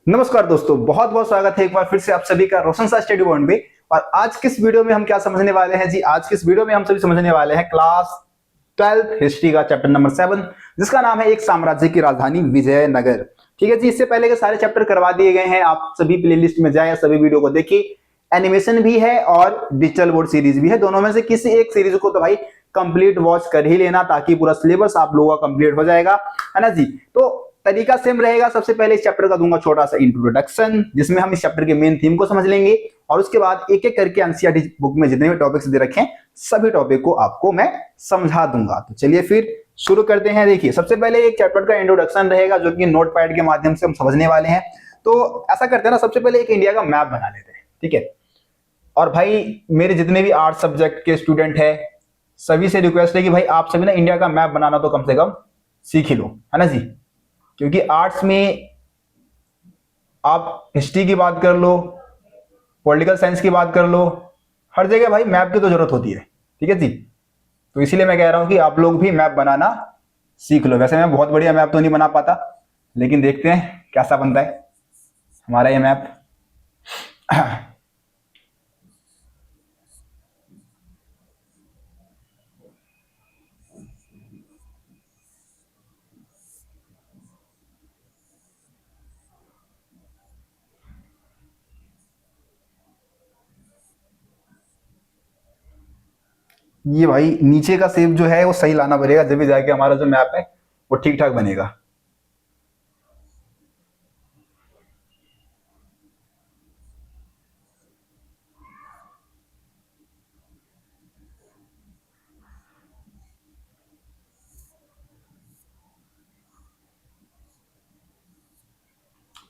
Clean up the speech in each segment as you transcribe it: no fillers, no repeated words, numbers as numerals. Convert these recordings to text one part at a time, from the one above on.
नमस्कार दोस्तों, बहुत बहुत स्वागत है एक बार फिर से आप सभी का रोशन सा स्टडी पॉइंट पे। और आज किस वीडियो में हम क्या समझने वाले हैं जी? आज किस वीडियो में हम सभी समझने वाले हैं क्लास 12th हिस्ट्री का चैप्टर नंबर 7, जिसका नाम है एक साम्राज्य की राजधानी विजयनगर। ठीक है जी, इससे पहले के सारे चैप्टर करवा दिए गए हैं, आप सभी प्लेलिस्ट में जाए, सभी वीडियो को देखिए। एनिमेशन भी है और डिजिटल बोर्ड सीरीज भी है, दोनों में से किसी एक सीरीज को तो भाई कंप्लीट वॉच कर ही लेना, ताकि पूरा सिलेबस आप लोगों का कंप्लीट हो जाएगा, है ना जी। तो तरीका सेम रहेगा। सबसे पहले इस चैप्टर का दूंगा छोटा सा इंट्रोडक्शन, जिसमें हम इस चैप्टर के मेन थीम को समझ लेंगे, और उसके बाद एक एक करके एनसीईआरटी बुक में जितने भी टॉपिक्स दे रखे हैं सभी टॉपिक को आपको मैं समझा दूंगा। तो चलिए फिर शुरू करते हैं। देखिए, सबसे पहले एक चैप्टर का इंट्रोडक्शन रहेगा, जो कि नोट पैड के माध्यम से हम समझने वाले हैं। तो ऐसा करते हैं ना, सबसे पहले एक इंडिया का मैप बना लेते हैं, ठीक है। और भाई मेरे जितने भी आर्ट सब्जेक्ट के स्टूडेंट हैं, सभी से रिक्वेस्ट है कि भाई आप सभी ना इंडिया का मैप बनाना तो कम से कम सीख ही लो, है ना जी। क्योंकि आर्ट्स में आप हिस्ट्री की बात कर लो, पॉलिटिकल साइंस की बात कर लो, हर जगह भाई मैप की तो जरूरत होती है, ठीक है जी। तो इसीलिए मैं कह रहा हूं कि आप लोग भी मैप बनाना सीख लो। वैसे मैं बहुत बढ़िया मैप तो नहीं बना पाता, लेकिन देखते हैं कैसा बनता है हमारा ये मैप। ये भाई नीचे का शेप जो है वो सही लाना पड़ेगा, जब भी जाके हमारा जो मैप है वो ठीक ठाक बनेगा।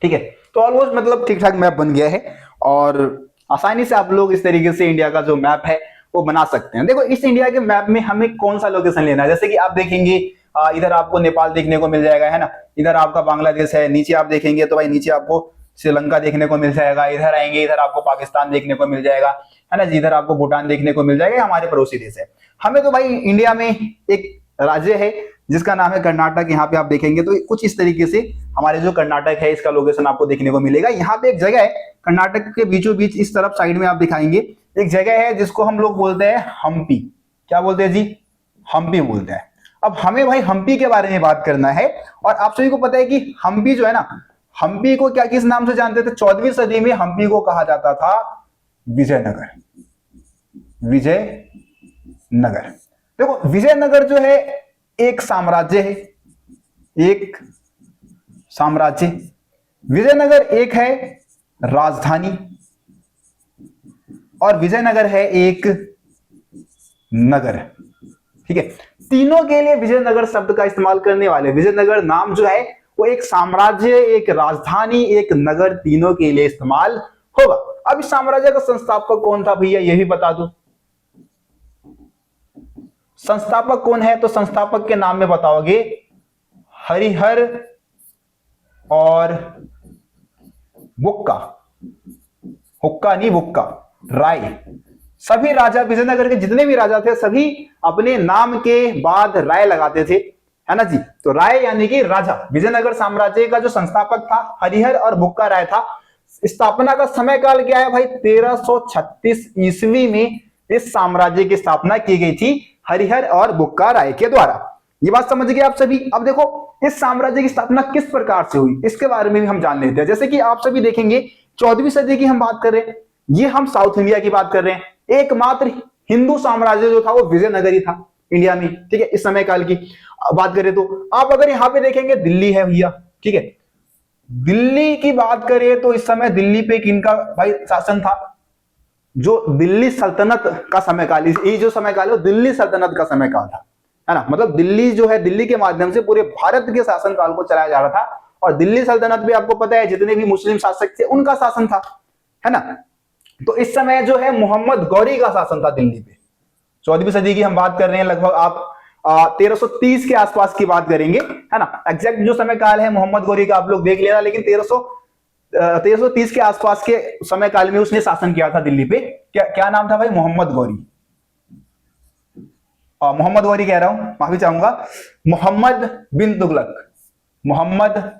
ठीक है, तो ऑलमोस्ट मतलब ठीक ठाक मैप बन गया है, और आसानी से आप लोग इस तरीके से इंडिया का जो मैप है वो बना सकते हैं। देखो, इस इंडिया के मैप में हमें कौन सा लोकेशन लेना है, जैसे कि आप देखेंगे इधर आपको नेपाल देखने को मिल जाएगा, है ना। इधर आपका बांग्लादेश है, नीचे आप देखेंगे तो भाई नीचे आपको श्रीलंका देखने को मिल जाएगा। इधर आएंगे, इधर आपको पाकिस्तान देखने को मिल जाएगा, है ना जी। इधर आपको भूटान देखने को मिल जाएगा, हमारे पड़ोसी देश है। हमें तो भाई इंडिया में एक राज्य है जिसका नाम है कर्नाटक। यहाँ पे आप देखेंगे तो कुछ इस तरीके से हमारे जो कर्नाटक है इसका लोकेशन आपको देखने को मिलेगा। यहाँ पे एक जगह है कर्नाटक के बीचों बीच, इस तरफ साइड में आप दिखाएंगे एक जगह है जिसको हम लोग बोलते हैं हम्पी। क्या बोलते हैं जी? हम्पी बोलते हैं। अब हमें भाई हम्पी के बारे में बात करना है, और आप सभी को पता है कि हम्पी जो है ना, हम्पी को क्या किस नाम से जानते थे? 14वीं सदी में हम्पी को कहा जाता था विजयनगर। विजयनगर, देखो विजयनगर जो है एक साम्राज्य है, एक साम्राज्य। विजयनगर एक है राजधानी, और विजयनगर है एक नगर, ठीक है। तीनों के लिए विजयनगर शब्द का इस्तेमाल करने वाले, विजयनगर नाम जो है वो एक साम्राज्य, एक राजधानी, एक नगर, तीनों के लिए इस्तेमाल होगा। अब इस साम्राज्य का संस्थापक कौन था भैया, ये भी बता दो। संस्थापक कौन है? तो संस्थापक के नाम में बताओगे हरिहर और बुक्का। हुक्का नहीं, बुक्का, राय। सभी राजा, विजयनगर के जितने भी राजा थे, सभी अपने नाम के बाद राय लगाते थे, है ना जी। तो राय यानी कि राजा। विजयनगर साम्राज्य का जो संस्थापक था हरिहर और बुक्का राय था। स्थापना का समय काल क्या है भाई? 1336 ईस्वी में इस साम्राज्य की स्थापना की गई थी हरिहर और बुक्का राय के द्वारा। ये बात समझ गए आप सभी? अब देखो, इस साम्राज्य की स्थापना किस प्रकार से हुई इसके बारे में भी हम जान लेते हैं। जैसे कि आप सभी देखेंगे 14वीं सदी की हम बात कर रहे हैं, ये हम साउथ इंडिया की बात कर रहे हैं। एकमात्र हिंदू साम्राज्य जो था वो विजयनगर ही था इंडिया में, ठीक है। इस समय काल की बात करें तो आप अगर यहां पे देखेंगे दिल्ली है भैया, ठीक है। दिल्ली की बात करें तो इस समय दिल्ली पे किनका भाई शासन था? जो दिल्ली सल्तनत का समय काल, ये जो समय काल है वो दिल्ली सल्तनत का समय काल था, है ना। मतलब दिल्ली जो है, दिल्ली के माध्यम से पूरे भारत के शासन काल को चलाया जा रहा था। और दिल्ली सल्तनत भी आपको पता है जितने भी मुस्लिम शासक थे उनका शासन था, है ना। तो इस समय जो है मोहम्मद गौरी का शासन था दिल्ली पे। 14वीं सदी की हम बात कर रहे हैं, लगभग आप 1330 के आसपास की बात करेंगे, है ना। एग्जैक्ट जो समय काल है मोहम्मद गौरी का आप लोग देख लेना, लेकिन 1330 के आसपास के समय काल में उसने शासन किया था दिल्ली पे। क्या क्या नाम था भाई? मोहम्मद गौरी। मोहम्मद गौरी कह रहा हूं, माफी चाहूंगा, मोहम्मद बिन तुगलक। मोहम्मद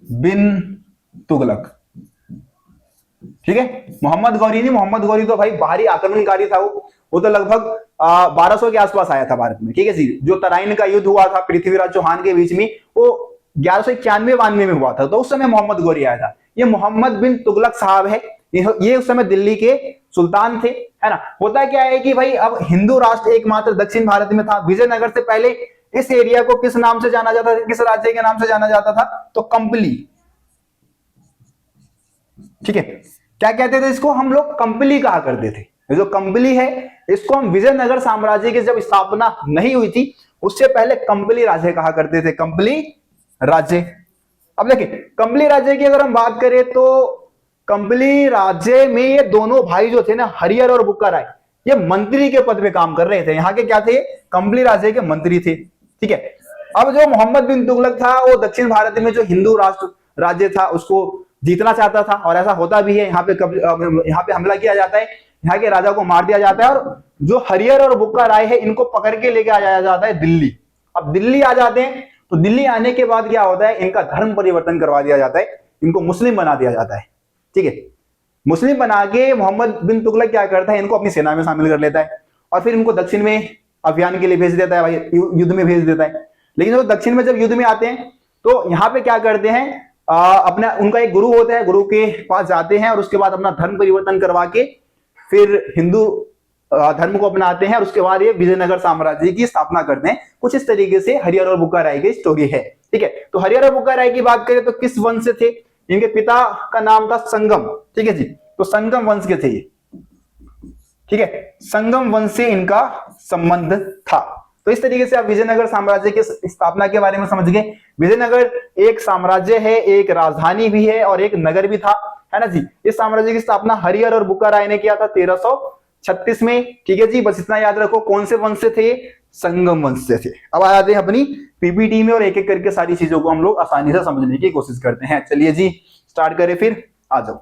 बिन तुगलक। ठीक है, मोहम्मद गौरी नहीं, मोहम्मद गौरी तो भाई बाहरी आक्रमणकारी था, वो तो लगभग 1200 के आसपास आया था भारत में। ठीक है जी, जो तराइन का युद्ध हुआ था पृथ्वीराज चौहान के बीच में, वो 1191-92 में हुआ था, तो उस समय मोहम्मद गौरी आया था। ये मोहम्मद बिन तुगलक साहब है, ये उस समय दिल्ली के सुल्तान थे, है ना। होता क्या है कि भाई अब हिंदू राष्ट्र एकमात्र दक्षिण भारत में था। विजयनगर से पहले इस एरिया को किस नाम से जाना जाता था, किस राज्य के नाम से जाना जाता था, तो कंपली। ठीक है, क्या कहते थे इसको, हम लोग कंपली कहा करते थे। ये जो कंपली है, इसको हम विजयनगर साम्राज्य की जब स्थापना नहीं हुई थी उससे पहले कंपली राज्य कहा करते थे, कंपली राज्य। अब देखिए, कंपली राज्य की अगर हम बात करें तो कंपली राज्य में ये दोनों भाई जो थे ना, हरिहर और बुक्का राय, ये मंत्री के पद पे काम कर रहे थे। यहाँ के क्या थे, कंपली राज्य के मंत्री थे। ठीक है, अब जो मोहम्मद बिन तुगलक था, वो दक्षिण भारत में जो हिंदू राष्ट्र राज्य था उसको जीतना चाहता था, और ऐसा होता भी है। यहाँ पे हमला किया जाता है, यहाँ के राजा को मार दिया जाता है, और जो हरिहर और बुक्का राय है इनको पकड़ के लेके आ जाया जाता है दिल्ली। अब दिल्ली आ जाते हैं, तो दिल्ली आने के बाद क्या होता है, इनका धर्म परिवर्तन करवा दिया जाता है, इनको मुस्लिम बना दिया जाता है। ठीक है, मुस्लिम बना के मोहम्मद बिन तुगलक क्या करता है, इनको अपनी सेना में शामिल कर लेता है, और फिर इनको दक्षिण में अभियान के लिए भेज देता है, भाई युद्ध में भेज देता है। लेकिन वो दक्षिण में जब युद्ध में आते हैं तो यहाँ पे क्या करते हैं, अपना उनका एक गुरु होता है, गुरु के पास जाते हैं और उसके बाद अपना धर्म परिवर्तन करवा के फिर हिंदू धर्म को अपनाते हैं, और उसके बाद ये विजयनगर साम्राज्य की स्थापना करते हैं। कुछ इस तरीके से हरिहर और बुक्का राय की स्टोरी है। ठीक है, तो हरिहर और बुक्का राय की बात करें तो किस वंश से थे, इनके पिता का नाम था संगम। ठीक है जी, तो संगम वंश के थे ये। ठीक है, संगम वंश से इनका संबंध था। तो इस तरीके से आप विजयनगर साम्राज्य की स्थापना के बारे में समझ गए। विजयनगर एक साम्राज्य है, एक राजधानी भी है और एक नगर भी था, है ना जी। इस साम्राज्य की स्थापना हरिहर और बुक्का राय ने किया था 1336 में। ठीक है जी, बस इतना याद रखो। कौन से वंश से थे, संगम वंश से थे। अब आ जाते हैं अपनी पीपीटी में और एक एक करके सारी चीजों को हम लोग आसानी से समझने की कोशिश करते हैं। चलिए जी स्टार्ट करें, फिर आ जाओ,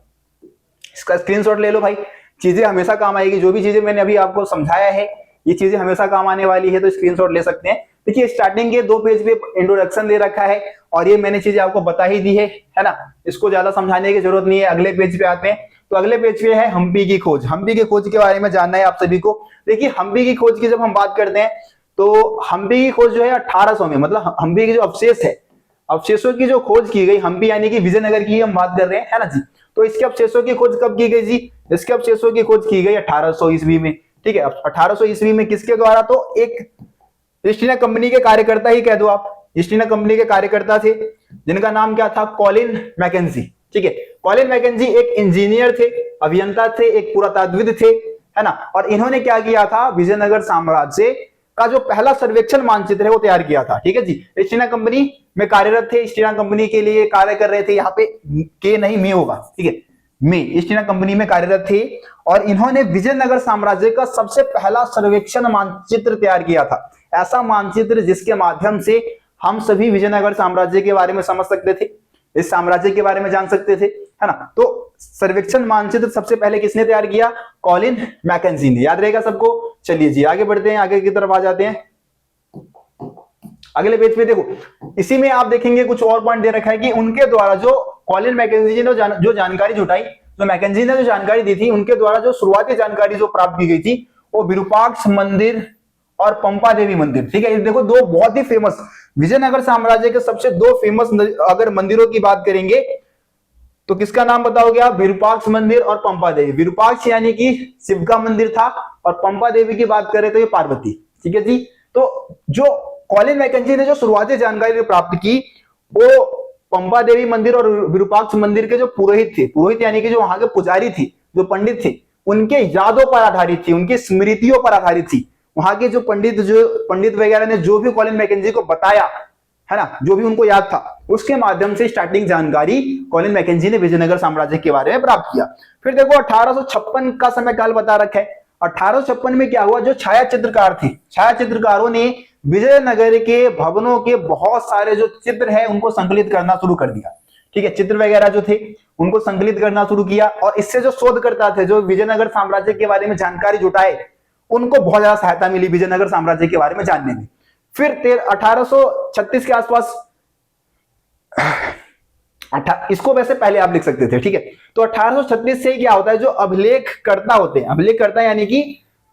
इसका स्क्रीनशॉट ले लो भाई। चीजें हमेशा काम आएगी, जो भी चीजें मैंने अभी आपको समझाया है ये चीजें हमेशा काम आने वाली है, तो स्क्रीनशॉट ले सकते हैं। देखिए स्टार्टिंग के 2 पेज पे इंट्रोडक्शन दे रखा है और ये मैंने चीजें आपको बता ही दी है ना, इसको ज्यादा समझाने की जरूरत नहीं है। अगले पेज पे आते हैं, तो अगले पेज पे है हम्पी की खोज। हम्पी की खोज के बारे में जानना है आप सभी को। देखिए हम्पी की खोज की जब हम बात करते हैं तो हम्पी की खोज जो है 1800 में, मतलब हम्पी के जो अवशेष है, अवशेषों की जो खोज की गई, हम्पी यानी कि विजयनगर की हम बात कर रहे हैं, है ना जी। तो इसके अवशेषों की खोज कब की गई जी, इसके अवशेषों की खोज की गई 1800 ईस्वी में। ठीक है, 1800 ईस्वी में किसके द्वारा, तो एक ईस्ट इंडिया कंपनी के कार्यकर्ता ही कह दो आप, ईस्ट इंडिया कंपनी के कार्यकर्ता थे जिनका नाम क्या था, कॉलिन मैकेंजी। ठीक है, कॉलिन मैकेंजी एक इंजीनियर थे, अभियंता थे, एक पुरातत्वविद थे, है ना। और इन्होंने क्या किया था, विजयनगर साम्राज्य का जो पहला सर्वेक्षण मानचित्र है वो तैयार किया था। ठीक है जी, ईस्ट इंडिया कंपनी में कार्यरत थे, ईस्ट इंडिया कंपनी के लिए कार्य कर रहे थे। यहाँ पे के नहीं मी होगा, ठीक है, में ईस्ट इंडिया कंपनी में कार्यरत थे और इन्होंने विजयनगर साम्राज्य का सबसे पहला सर्वेक्षण मानचित्र तैयार किया था। ऐसा मानचित्र जिसके माध्यम से हम सभी विजयनगर साम्राज्य के बारे में समझ सकते थे, इस साम्राज्य के बारे में जान सकते थे, है ना। तो सर्वेक्षण मानचित्र सबसे पहले किसने तैयार किया, कॉलिन मैकेंजी ने। याद रहेगा सबको। चलिए जी आगे बढ़ते हैं, आगे की तरफ आ जाते हैं। अगले पेज पे देखो, इसी में आप देखेंगे कुछ और पॉइंट दे रखा है कि उनके द्वारा जो कॉलिन मैकेंजी ने जो जानकारी जुटाई, जो मैकेंजी ने जो जानकारी दी थी, उनके द्वारा जो शुरुआती जानकारी जो प्राप्त की गई थी वो विरूपाक्ष मंदिर और पंपा देवी मंदिर। ठीक है, देखो दो बहुत ही फेमस, विजयनगर साम्राज्य के सबसे 2 फेमस अगर मंदिरों की बात करेंगे तो किसका नाम बताओगे आप, विरूपाक्ष मंदिर और पंपा देवी। विरूपाक्ष यानी कि शिव का मंदिर था और पंपा देवी की बात करें तो ये पार्वती। ठीक है जी, तो जो कॉलिन मैकेंजी ने जो शुरुआती जानकारी प्राप्त की वो पंपा देवी मंदिर और विरूपाक्ष मंदिर के जो पुरोहित थे, पुरोहित यानी कि जो वहां के पुजारी थे, जो पंडित थे, उनके यादों पर आधारित थी, उनकी स्मृतियों पर आधारित थी। वहां के जो पंडित वगैरह ने जो भी कॉलिन मैकेंजी को बताया, है ना, जो भी उनको याद था, उसके माध्यम से स्टार्टिंग जानकारी कॉलिन मैकेंजी ने विजयनगर साम्राज्य के बारे में प्राप्त किया। फिर देखो 1856 का समय काल बता रखा है। 1856 में क्या हुआ, जो छाया चित्रकार थे, छाया चित्रकारों ने विजयनगर के भवनों के बहुत सारे जो चित्र है उनको संकलित करना शुरू कर दिया। ठीक है, चित्र वगैरह जो थे उनको संकलित करना शुरू किया और इससे जो शोधकर्ता थे, जो विजयनगर साम्राज्य के बारे में जानकारी जुटाए, उनको बहुत ज्यादा सहायता मिली विजयनगर साम्राज्य के बारे में जानने में। फिर 1836 के आसपास इसको वैसे पहले आप लिख सकते थे, ठीक है। तो 1836 से क्या होता है, जो अभिलेखकर्ता होते हैं, अभिलेखकर्ता यानी कि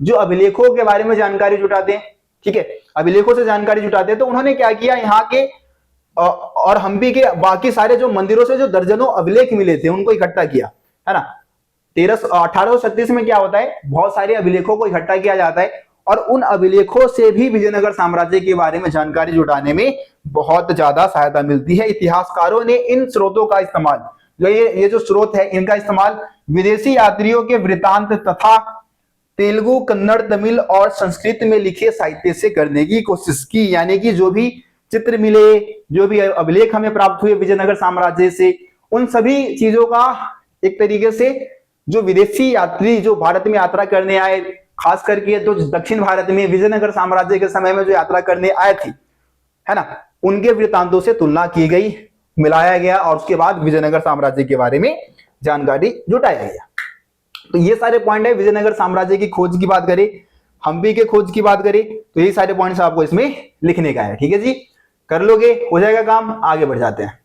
जो अभिलेखों के बारे में जानकारी जुटाते हैं, ठीक है, अभिलेखों से जानकारी जुटाते हैं। तो उन्होंने क्या किया, यहाँ के और हम्पी के बाकी सारे जो मंदिरों से जो दर्जनों अभिलेख मिले थे उनको इकट्ठा किया, है ना। 1836 में क्या होता है, बहुत सारे अभिलेखों को इकट्ठा किया जाता है और उन अभिलेखों से भी विजयनगर साम्राज्य के बारे में जानकारी जुटाने में बहुत ज्यादा सहायता मिलती है। इतिहासकारों ने इन स्रोतों का इस्तेमाल, जो ये जो स्रोत है, इनका इस्तेमाल विदेशी यात्रियों के वृतांत तथा तेलुगु, कन्नड़, तमिल और संस्कृत में लिखे साहित्य से करने की कोशिश की। यानी कि जो भी चित्र मिले, जो भी अभिलेख हमें प्राप्त हुए विजयनगर साम्राज्य से, उन सभी चीजों का एक तरीके से जो विदेशी यात्री जो भारत में यात्रा करने आए, खास करके तो दक्षिण भारत में विजयनगर साम्राज्य के समय में जो यात्रा करने आए थे, है ना, उनके वृत्तांतों से तुलना की गई, मिलाया गया और उसके बाद विजयनगर साम्राज्य के बारे में जानकारी जुटाया गया। तो ये सारे पॉइंट है। विजयनगर साम्राज्य की खोज की बात करें, हम्पी के खोज की बात करें, तो ये सारे पॉइंट्स आपको इसमें लिखने का है, ठीक है जी। कर लोगे, हो जाएगा काम। आगे बढ़ जाते हैं।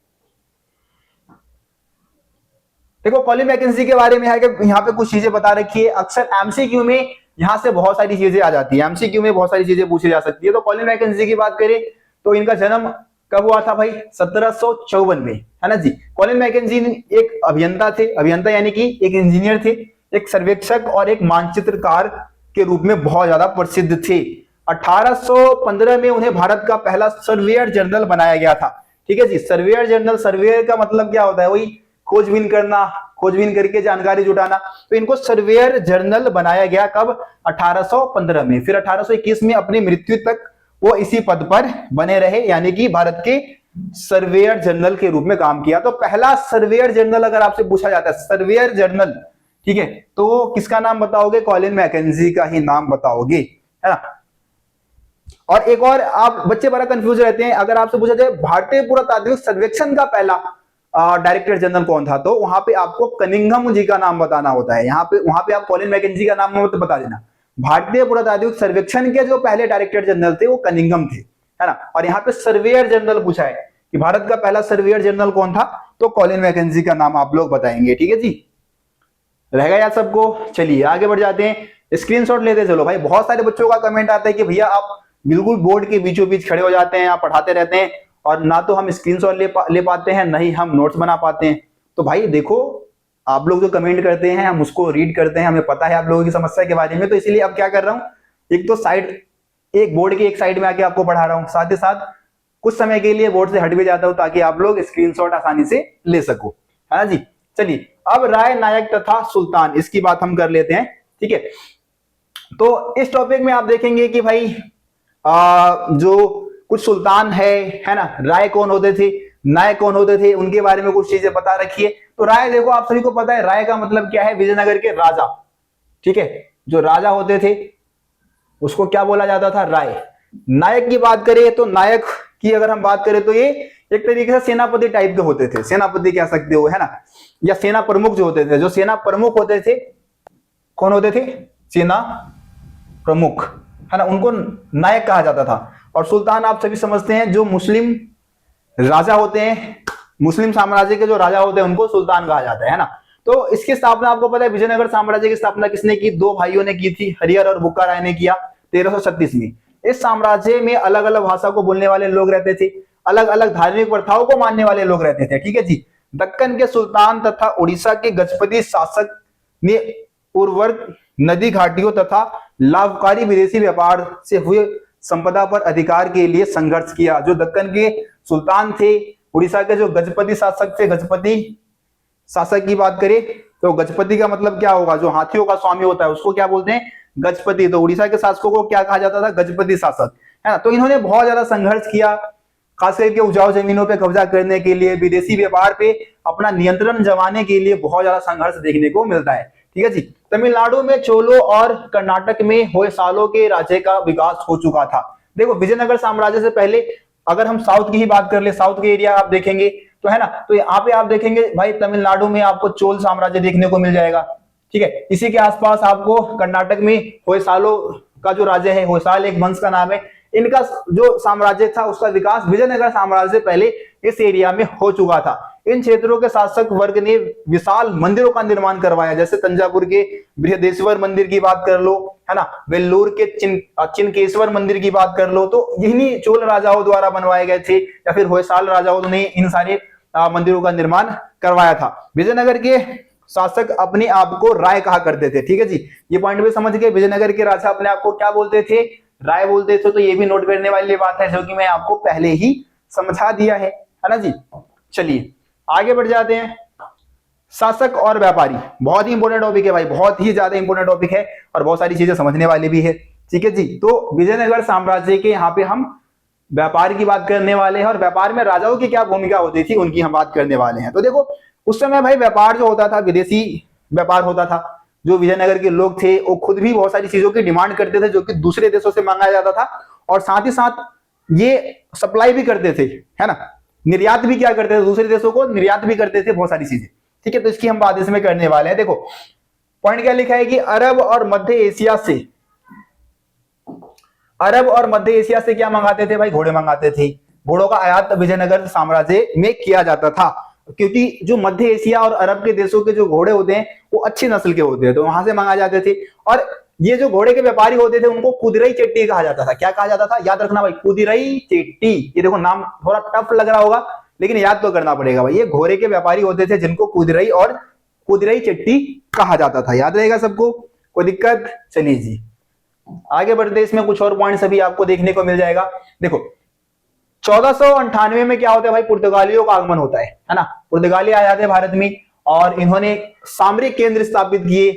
देखो कॉलिन मैकेंजी के बारे में है कि यहाँ पे कुछ चीजें बता रखी है। अक्सर एमसीक्यू में यहाँ से बहुत सारी चीजें आ जाती है, एमसीक्यू में बहुत सारी चीजें पूछी जा सकती है। तो कॉलिन मैकेंजी की बात करें तो इनका जन्म कब हुआ था भाई, 1754 में, है ना जी। कॉलिन मैकेंजी एक अभियंता थे, अभियंता यानी कि एक इंजीनियर थे, एक सर्वेक्षक और एक मानचित्रकार के रूप में बहुत ज्यादा प्रसिद्ध थे। 1815 में उन्हें भारत का पहला सर्वेयर जनरल बनाया गया था, ठीक है जी। सर्वेयर जनरल, सर्वेयर का मतलब क्या होता है, वही खोजबीन करना, खोजबीन करके जानकारी जुटाना। तो इनको सर्वेयर जनरल बनाया गया कब, 1815 में। फिर 1821 में अपनी मृत्यु तक वो इसी पद पर बने रहे, यानी कि भारत के सर्वेयर जनरल के रूप में काम किया। तो पहला सर्वेयर जनरल अगर आपसे पूछा जाता है, सर्वेयर जनरल, ठीक है, तो किसका नाम बताओगे, कॉलिन मैकेंजी का ही नाम बताओगे, है ना। और एक और, आप बच्चे बड़ा कंफ्यूज रहते हैं, अगर आपसे पूछा जाए भारतीय पुरातात्विक सर्वेक्षण का पहला डायरेक्टर जनरल कौन था, तो वहां पे आपको कनिंघम जी का नाम बताना होता है। यहाँ पे, वहां पे आप कॉलिन मैकेंजी का नाम मत बता देना। भारतीय पुरातात्विक सर्वेक्षण के जो पहले डायरेक्टर जनरल थे वो कनिंघम थे, है ना। और यहाँ पे सर्वेयर जनरल पूछा है कि भारत का पहला सर्वेयर जनरल कौन था, तो कॉलिन मैकेंजी का नाम आप लोग बताएंगे, ठीक है जी। रहेगा यार सबको। चलिए आगे बढ़ जाते हैं, स्क्रीनशॉट लेते चलो भाई। बहुत सारे बच्चों का कमेंट आता है कि भैया आप बिल्कुल बोर्ड के बीचों बीच खड़े हो जाते हैं, आप पढ़ाते रहते हैं और ना तो हम स्क्रीनशॉट ले पाते हैं, नहीं हम नोट्स बना पाते हैं। तो भाई देखो, आप लोग जो कमेंट करते हैं हम उसको रीड करते हैं, हमें पता है आप लोगों की समस्या के बारे में। तो इसीलिए अब क्या कर रहा हूं, एक तो साइड, एक बोर्ड की एक साइड में आके आपको पढ़ा रहा हूं, साथ ही साथ कुछ समय के लिए बोर्ड से हट भी जाता हूं ताकि आप लोग स्क्रीनशॉट आसानी से ले सको, है ना जी। चलिए अब राय, नायक तथा सुल्तान, इसकी बात हम कर लेते हैं, ठीक है। तो इस टॉपिक में आप देखेंगे कि भाई जो कुछ सुल्तान है ना, राय कौन होते थे, नायक कौन होते थे, उनके बारे में कुछ चीजें पता रखी है। तो राय देखो, आप सभी को पता है राय का मतलब क्या है, विजयनगर के राजा, ठीक है। जो राजा होते थे उसको क्या बोला जाता था, राय। नायक की बात करें तो नायक की अगर हम बात करें तो ये एक तरीके से सेनापति टाइप के होते थे, सेनापति कह सकते हो, है ना, या सेना प्रमुख जो होते थे। जो सेना प्रमुख होते थे कौन होते थे, सेना प्रमुख, है ना, उनको नायक कहा जाता था। और सुल्तान आप सभी समझते हैं जो मुस्लिम राजा होते हैं, मुस्लिम साम्राज्य के जो राजा होते हैं उनको सुल्तान कहा जाता है ना। तो इसकी स्थापना आपको पता है, विजयनगर साम्राज्य की स्थापना किसने की, दो भाइयों ने की थी, हरिहर और बुक्का राय ने किया 1336 में। इस साम्राज्य में अलग अलग भाषा को बोलने वाले लोग रहते थे, अलग अलग धार्मिक प्रथाओं को मानने वाले लोग रहते थे, ठीक है जी। दक्कन के सुल्तान तथा उड़ीसा के गजपति शासक ने उर्वर नदी घाटियों तथा लाभकारी विदेशी व्यापार से हुए संपदा पर अधिकार के लिए संघर्ष किया। जो दक्कन के सुल्तान थे, उड़ीसा के जो गजपति शासक थे, गजपति शासक की बात करें तो गजपति का मतलब क्या होगा, जो हाथियों का स्वामी होता है उसको क्या बोलते हैं, गजपति। तो उड़ीसा के शासकों को क्या कहा जाता था, गजपति शासक, है ना। तो इन्होंने बहुत ज्यादा संघर्ष किया, खास करके उपजाऊ जमीनों पे कब्जा करने के लिए, विदेशी व्यापार पे अपना नियंत्रण जमाने के लिए बहुत ज्यादा संघर्ष देखने को मिलता है, ठीक है जी। तमिलनाडु में चोलों और कर्नाटक में होयसालों के राज्य का विकास हो चुका था। देखो विजयनगर साम्राज्य से पहले अगर हम साउथ की ही बात कर ले, साउथ के एरिया आप देखेंगे तो, है ना, तो यहाँ पे आप देखेंगे भाई तमिलनाडु में आपको चोल साम्राज्य देखने को मिल जाएगा, ठीक है। इसी के आसपास आपको कर्नाटक में होयसालों का जो राज्य है, होयसाल एक वंश का नाम है, इनका जो साम्राज्य था उसका विकास विजयनगर साम्राज्य से पहले इस एरिया में हो चुका था। इन क्षेत्रों के शासक वर्ग ने विशाल मंदिरों का निर्माण करवाया, जैसे तंजावुर के बृहदेश्वर मंदिर की बात कर लो, है ना, वेल्लोर के चिनकेश्वर मंदिर की बात कर लो, तो यही चोल राजाओं द्वारा बनवाए गए थे, या फिर होयसाल राजाओं ने इन सारे मंदिरों का निर्माण करवाया था। विजयनगर के शासक अपने आप को राय कहा करते थे। ठीक है जी, ये पॉइंट भी समझ गए। विजयनगर के राजा अपने आप को क्या बोलते थे? राय बोलते थे। तो ये भी नोट करने वाली बात है, जो कि मैं आपको पहले ही समझा दिया है ना जी। चलिए आगे बढ़ जाते हैं। शासक और व्यापारी बहुत ही इंपॉर्टेंट टॉपिक है भाई, बहुत ही ज्यादा इंपॉर्टेंट टॉपिक है और बहुत सारी चीजें समझने वाली भी है। ठीक है जी, तो विजयनगर साम्राज्य के यहाँ पे हम व्यापार की बात करने वाले हैं और व्यापार में राजाओं की क्या भूमिका होती थी उनकी हम बात करने वाले हैं। तो देखो उस समय भाई व्यापार जो होता था विदेशी व्यापार होता था। जो विजयनगर के लोग थे वो खुद भी बहुत सारी चीजों की डिमांड करते थे जो कि दूसरे देशों से मंगाया जाता था, और साथ ही साथ ये सप्लाई भी करते थे, है ना, निर्यात भी क्या करते थे, दूसरे देशों को निर्यात भी करते थे बहुत सारी चीजें। ठीक है, तो इसकी हम बात इसमें करने वाले हैं। देखो पॉइंट क्या लिखा है कि अरब और मध्य एशिया से क्या मंगाते थे भाई? घोड़े मंगाते थे। घोड़ों का आयात विजयनगर साम्राज्य में किया जाता था, क्योंकि जो मध्य एशिया और अरब के देशों के जो घोड़े होते हैं वो अच्छी नस्ल के होते हैं, तो वहां से मंगाए जाते थे। और ये जो घोड़े के व्यापारी होते थे उनको कुदिरई चेट्टी कहा जाता था। क्या कहा जाता था? याद रखना भाई, कुदिरई चेट्टी। ये देखो नाम थोड़ा टफ लग रहा होगा लेकिन याद तो करना पड़ेगा भाई। ये घोड़े के व्यापारी होते थे जिनको कुदिरई और कुदिरई चेट्टी कहा जाता था। याद रहेगा सबको? कोई दिक्कत? चलिए जी आगे बढ़ते, इसमें कुछ और पॉइंट्स अभी आपको देखने को मिल जाएगा। देखो 1498 में क्या होता है भाई? पुर्तगालियों का आगमन होता है ना। पुर्तगाली आ जाते हैं भारत में और इन्होंने सामरिक केंद्र स्थापित किए,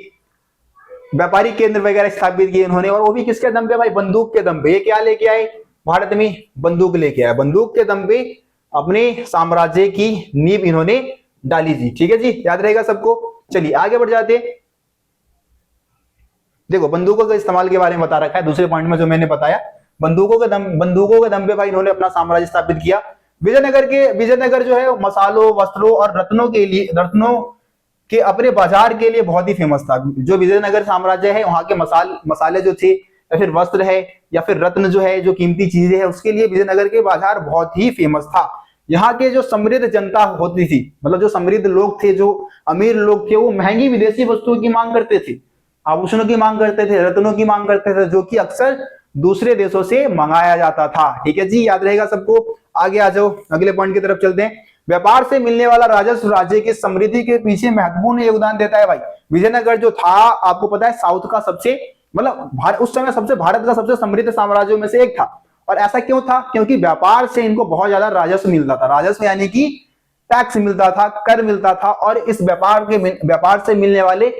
व्यापारिक केंद्र वगैरह स्थापित किए इन्होंने, और वो भी किसके दम पे भाई? बंदूक के दम पे। ये क्या लेके आए भारत में? बंदूक लेके आए। बंदूक के दम पे अपने साम्राज्य की नींव इन्होंने डाली जी। ठीक है जी, याद रहेगा सबको। चलिए आगे बढ़ जाते। देखो बंदूकों के इस्तेमाल के बारे में बता रखा है दूसरे पॉइंट में जो मैंने बताया। बंदूकों के दम पे भाई इन्होंने अपना साम्राज्य स्थापित किया। विजयनगर जो है मसालों, वस्त्रों और रत्नों के अपने बाजार के लिए बहुत ही फेमस था। जो विजयनगर साम्राज्य है वहां के मसाले जो थे, या फिर वस्त्र है, या फिर रत्न जो है, जो कीमती चीजें है, उसके लिए विजयनगर के बाजार बहुत ही फेमस था। यहाँ के जो समृद्ध जनता होती थी, मतलब जो समृद्ध लोग थे, जो अमीर लोग थे, वो महंगी विदेशी वस्तुओं की मांग करते थे, आभूषणों की मांग करते थे, रत्नों की मांग करते थे, जो कि अक्सर दूसरे देशों से मंगाया जाता था। ठीक है जी, याद रहेगा सबको। आगे आ जाओ, अगले पॉइंट की तरफ चलते हैं। व्यापार से मिलने वाला राजस्व राज्य की समृद्धि के पीछे महत्वपूर्ण योगदान देता है भाई। विजयनगर जो था आपको पता है साउथ का सबसे, मतलब उस समय भारत का सबसे समृद्ध साम्राज्यों में से एक था। और ऐसा क्यों था? क्योंकि व्यापार से इनको बहुत ज्यादा राजस्व मिलता था। राजस्व यानी कि टैक्स मिलता था, कर मिलता था, और इस व्यापार से मिलने वाले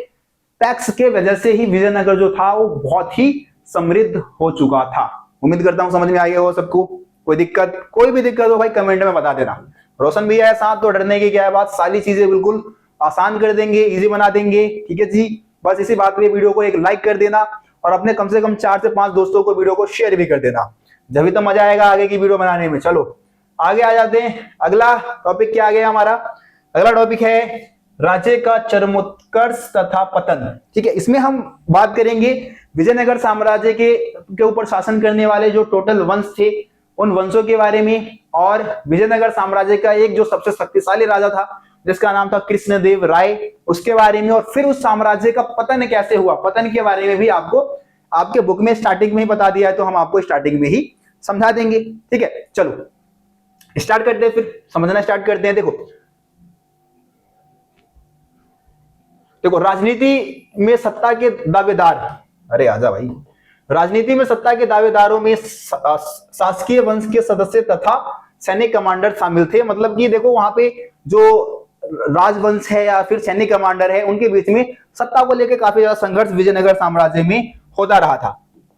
टैक्स के वजह से ही विजयनगर जो था वो बहुत ही समृद्ध हो चुका था। उम्मीद करता हूं समझ में आ गया हो सबको। कोई भी दिक्कत हो भाई कमेंट में बता देना। रोशन भैया है साथ, तो डरने की क्या है बात, सारी चीजें बिल्कुल आसान कर देंगे, इजी बना देंगे। ठीक है जी, बस इसी बात पे वीडियो को एक लाइक कर देना और अपने कम से कम 4 से 5 दोस्तों को वीडियो को शेयर भी कर देना, जब भी तो मजा आएगा आगे की वीडियो बनाने में। चलो आगे आ जाते हैं। अगला टॉपिक क्या आ गया हमारा? अगला टॉपिक है राज्य का चरमोत्कर्ष तथा पतन। ठीक है, इसमें हम बात करेंगे विजयनगर साम्राज्य के ऊपर शासन करने वाले जो टोटल वंश थे उन वंशों के बारे में, और विजयनगर साम्राज्य का एक जो सबसे शक्तिशाली राजा था जिसका नाम था कृष्णदेव राय, उसके बारे में, और फिर उस साम्राज्य का पतन कैसे हुआ, पतन के बारे में भी आपको आपके बुक में स्टार्टिंग में ही बता दिया है, तो हम आपको स्टार्टिंग में ही समझा देंगे। ठीक है, चलो स्टार्ट करते हैं, फिर समझना स्टार्ट करते हैं। देखो राजनीति में सत्ता के दावेदार, अरे आजा भाई, राजनीति में सत्ता के दावेदारों में शासकीय वंश के सदस्य तथा सैनिक कमांडर शामिल थे। मतलब कि देखो वहां पे जो राजवंश है या फिर सैनिक कमांडर है उनके बीच में सत्ता को लेकर काफी ज्यादा संघर्ष विजयनगर साम्राज्य में होता रहा था।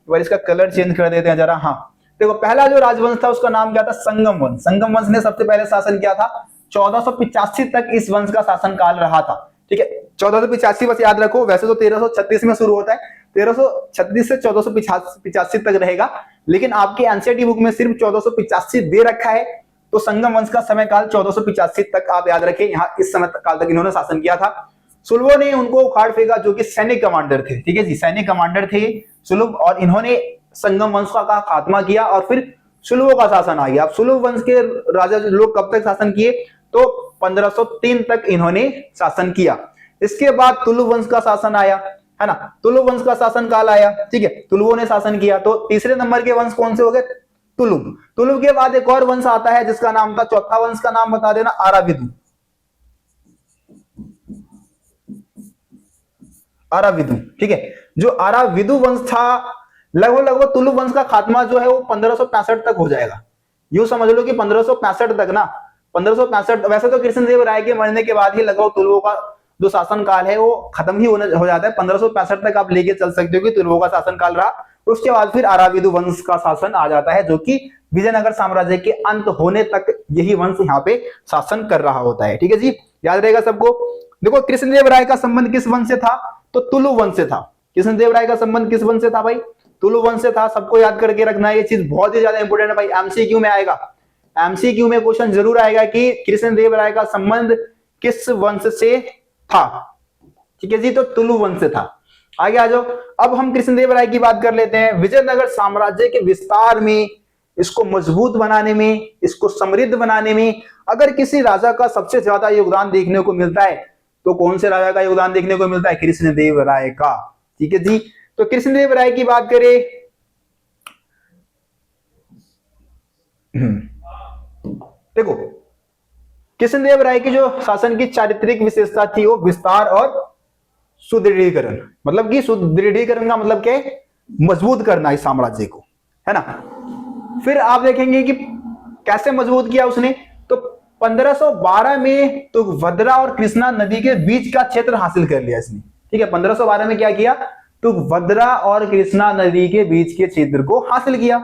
तो इसका कलर चेंज कर देते हैं जरा। हाँ देखो, पहला जो राजवंश था उसका नाम क्या था? संगम वंश। संगम वंश ने सबसे पहले शासन किया था। 1485 तक इस वंश का शासन काल रहा था। ठीक है, 1485 बस याद रखो, वैसे तो 1336 में शुरू होता है, 1336 से 1485 तक रहेगा, लेकिन आपके एनसीईआरटी बुक में सिर्फ 1485 दे रखा है। तो संगम वंश का समय काल 1485 तक आप याद रखें, यहाँ इस समय काल तक इन्होंने शासन किया था। सुलभों ने उनको उखाड़ फेंका, जो कि सैनिक कमांडर थे। ठीक है जी, सैनिक कमांडर थे सुलभ, और इन्होंने संगम वंश का खात्मा किया और फिर सुलभों का शासन आ गया। अब सुलभ वंश के राजा लोग कब तक शासन किए? तो 1503 तक इन्होंने शासन किया। इसके बाद तुलु वंश का शासन आया, है ना, तुलु वंश का शासन काल आया, ठीक है, तुलुओं ने शासन किया। तो तीसरे नंबर के वंश कौन से हो गए? तुलु। तुलु के बाद एक और वंश आता है जिसका नाम था, चौथा वंश का नाम बता देना, आराविदु। आराविदु, ठीक है। जो आराविदु वंश था, लगभग तुलु वंश का खात्मा जो है वो 1565 तक हो जाएगा। यूं समझ लो कि 1565 तक ना, 1565, वैसे तो कृष्णदेव राय के मरने के बाद ही लगभग तुलुओं का जो शासन काल है वो खत्म ही हो जाता है। 1565 तक आप लेके चल सकते हो कि तुलुओं का शासन काल रहा। उसके बाद फिर आराविदु वंश का शासन आ जाता है, जो कि विजयनगर साम्राज्य के अंत होने तक यही वंश यहाँ पे शासन कर रहा होता है, ठीक है जी, याद रहेगा सबको। देखो कृष्णदेव राय का संबंध किस वंश से था? तो तुलु वंश से था। कृष्णदेव राय का संबंध किस वंश से था भाई? तुलु वंश से था। सबको याद करके रखना है, ये चीज बहुत ही ज्यादा इंपोर्टेंट है भाई, एमसीक्यू में आएगा, एमसीक्यू में क्वेश्चन जरूर आएगा कि कृष्णदेव राय का संबंध किस वंश से था, ठीक है जी, तो तुलु वंश से था। आगे आ जाओ, अब हम कृष्णदेव राय की बात कर लेते हैं। विजयनगर साम्राज्य के विस्तार में, इसको मजबूत बनाने में, इसको समृद्ध बनाने में अगर किसी राजा का सबसे ज्यादा योगदान देखने को मिलता है तो कौन से राजा का योगदान देखने को मिलता है? कृष्णदेव राय का, ठीक है जी। तो कृष्णदेव राय की बात करें, देखो कृष्णदेव राय की जो शासन की चारित्रिक विशेषता थी वो विस्तार और सुदृढ़ीकरण। मतलब कि सुदृढ़ीकरण का मतलब क्या है? मजबूत करना इस साम्राज्य को, है ना। फिर आप देखेंगे कि कैसे मजबूत किया उसने। तो 1512 में तुंगभद्रा और कृष्णा नदी के बीच का क्षेत्र हासिल कर लिया इसने, ठीक है। 1512 में क्या किया? तुंगभद्रा और कृष्णा नदी के बीच के क्षेत्र को हासिल किया।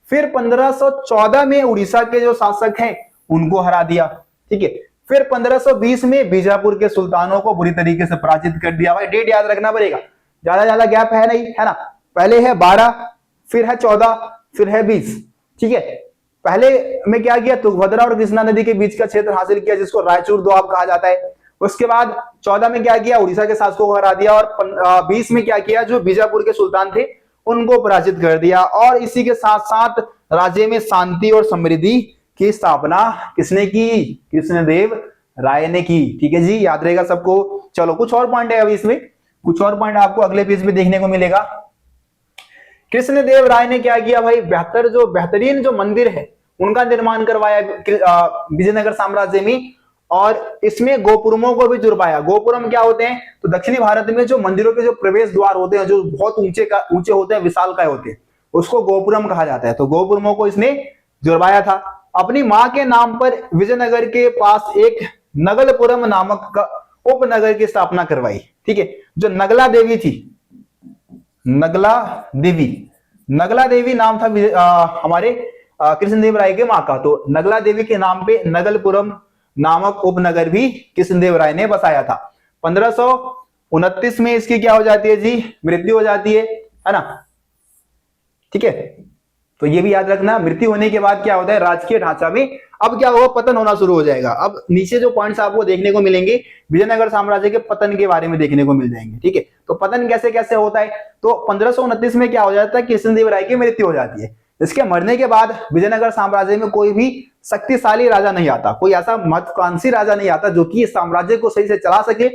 फिर 1514 में उड़ीसा के जो शासक हैं उनको हरा दिया, ठीक है। फिर 1520 में बीजापुर के सुल्तानों को बुरी तरीके से पराजित कर दिया। भाई डेट याद रखना पड़ेगा, ज्यादा गैप है नहीं, है ना। पहले है 12, फिर है 14, फिर है 20, ठीक है। पहले में क्या किया? तुंगभद्रा और कृष्णा नदी के बीच का क्षेत्र हासिल किया जिसको रायचूर दोआब कहा जाता है। उसके बाद 14 में क्या किया? उड़ीसा के शासकों को हरा दिया। और 20 में क्या किया? जो बीजापुर के सुल्तान थे उनको पराजित कर दिया। और इसी के साथ साथ राज्य में शांति और समृद्धि की स्थापना किसने की? कृष्णदेव राय ने की, ठीक है जी, याद रहेगा सबको। चलो कुछ और पॉइंट है अभी इसमें, कुछ और पॉइंट आपको अगले पेज में देखने को मिलेगा। कृष्णदेव राय ने क्या किया भाई? बेहतरीन जो मंदिर है उनका निर्माण करवाया विजयनगर साम्राज्य में, और इसमें गोपुरमों को भी जुड़वाया। गोपुरम क्या होते हैं? तो दक्षिणी भारत में जो मंदिरों के जो प्रवेश द्वार होते हैं, जो बहुत ऊंचे होते हैं, विशालकाय होते हैं, उसको गोपुरम कहा जाता है। तो गोपुरमों को इसने जुड़वाया था। अपनी मां के नाम पर विजयनगर के पास एक नगलपुरम नामक उपनगर की स्थापना करवाई, ठीक है। जो नगला देवी थी, नगला देवी नाम था हमारे कृष्णदेव राय के मां का। तो नगला देवी के नाम पे नगलपुरम नामक उपनगर भी कृष्णदेव राय ने बसाया था। 1529 में इसकी क्या हो जाती है जी? मृत्यु हो जाती है ना, ठीक है। तो ये भी याद रखना, मृत्यु होने के बाद क्या होता है? राजकीय ढांचा में अब क्या होगा? पतन होना शुरू हो जाएगा। अब नीचे जो पॉइंट्स आपको देखने को मिलेंगे विजयनगर साम्राज्य के पतन के बारे में देखने को मिल जाएंगे, ठीक है। तो पतन कैसे कैसे होता है? तो 1529 में क्या हो जाता है? कृष्णदेव राय की मृत्यु हो जाती है। इसके मरने के बाद विजयनगर साम्राज्य में कोई भी शक्तिशाली राजा नहीं आता, कोई ऐसा महत्वाकांक्षी राजा नहीं आता जो कि इस साम्राज्य को सही से चला सके,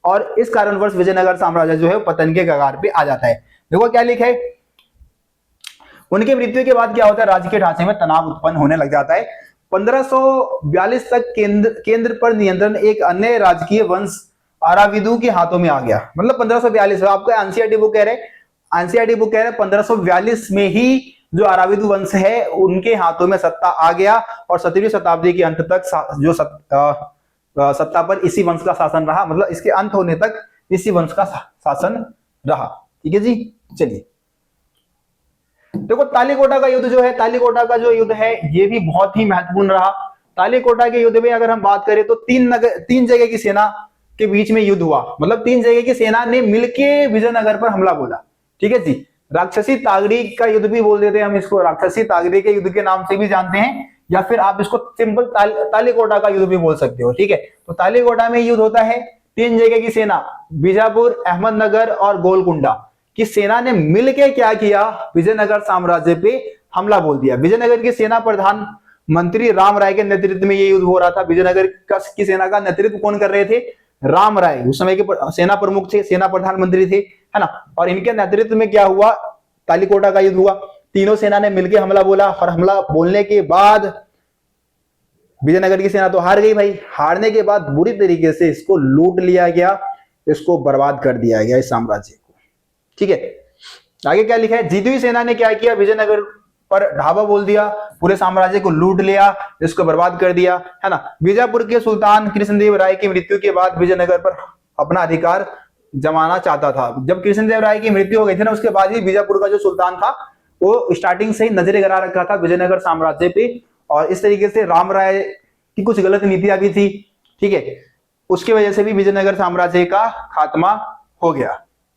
और इस कारणवश विजयनगर साम्राज्य जो है पतन के कगार पे आ जाता है। देखो क्या लिखा है, उनकी मृत्यु के बाद क्या होता है? राजकीय ढांचे में तनाव उत्पन्न होने लग जाता है। 1542 तक केंद्र पर नियंत्रण एक अन्य राजकीय वंश आराविदु के हाथों में आ गया। मतलब 1542, आपको एनसीईआरटी बुक कह रहे 1542 में ही जो आराविदु वंश है उनके हाथों में सत्ता आ गया, और 17वीं शताब्दी के अंत तक जो सत्ता पर इसी वंश का शासन रहा। मतलब इसके अंत होने तक इसी वंश का शासन रहा, ठीक है जी। चलिए देखो तालीकोटा का युद्ध जो है, तालीकोटा का जो युद्ध है ये भी बहुत ही महत्वपूर्ण रहा। तालीकोटा के युद्ध में अगर हम बात करें तो तीन जगह की सेना के बीच में युद्ध हुआ। मतलब 3 जगह की सेना ने मिलके विजयनगर पर हमला बोला, ठीक है जी। राक्षसी तागड़ी का युद्ध भी बोल देते हैं हम इसको, राक्षसी तागड़ी के युद्ध के नाम से भी जानते हैं, या फिर आप इसको सिंपल तालीकोटा का युद्ध भी बोल सकते हो, ठीक है। तो तालीकोटा में युद्ध होता है, 3 जगह की सेना बीजापुर, अहमदनगर और गोलकुंडा की सेना ने मिलकर क्या किया? विजयनगर साम्राज्य पे हमला बोल दिया। विजयनगर के सेना प्रधान मंत्री राम राय के नेतृत्व में ये युद्ध हो रहा था। विजयनगर की सेना का नेतृत्व कौन कर रहे थे? राम राय, उस समय के सेना प्रमुख थे, सेना प्रधानमंत्री थे, है ना। और इनके नेतृत्व में क्या हुआ? तालीकोटा का युद्ध हुआ। तीनों सेना ने मिलकर हमला बोला और हमला बोलने के बाद विजयनगर की सेना तो हार गई भाई। हारने के बाद बुरी तरीके से इसको लूट लिया गया, इसको बर्बाद कर दिया गया, इस साम्राज्य को। ठीक है, आगे क्या लिखा है? जीती हुई सेना ने क्या किया? विजयनगर पर ढाबा बोल दिया, पूरे साम्राज्य को लूट लिया, इसको बर्बाद कर दिया, है ना। बीजापुर के सुल्तान कृष्णदेव राय की मृत्यु के बाद विजयनगर पर अपना अधिकार जमाना चाहता था। जब कृष्णदेव राय की मृत्यु हो गई थी ना, उसके बाद ही बीजापुर का जो सुल्तान था वो स्टार्टिंग से ही नजरे गड़ा रखा था विजयनगर साम्राज्य पे, और इस तरीके से राम राय की कुछ गलत नीतियां भी थी। ठीक है, उसकी वजह से भी विजयनगर साम्राज्य का खात्मा हो गया।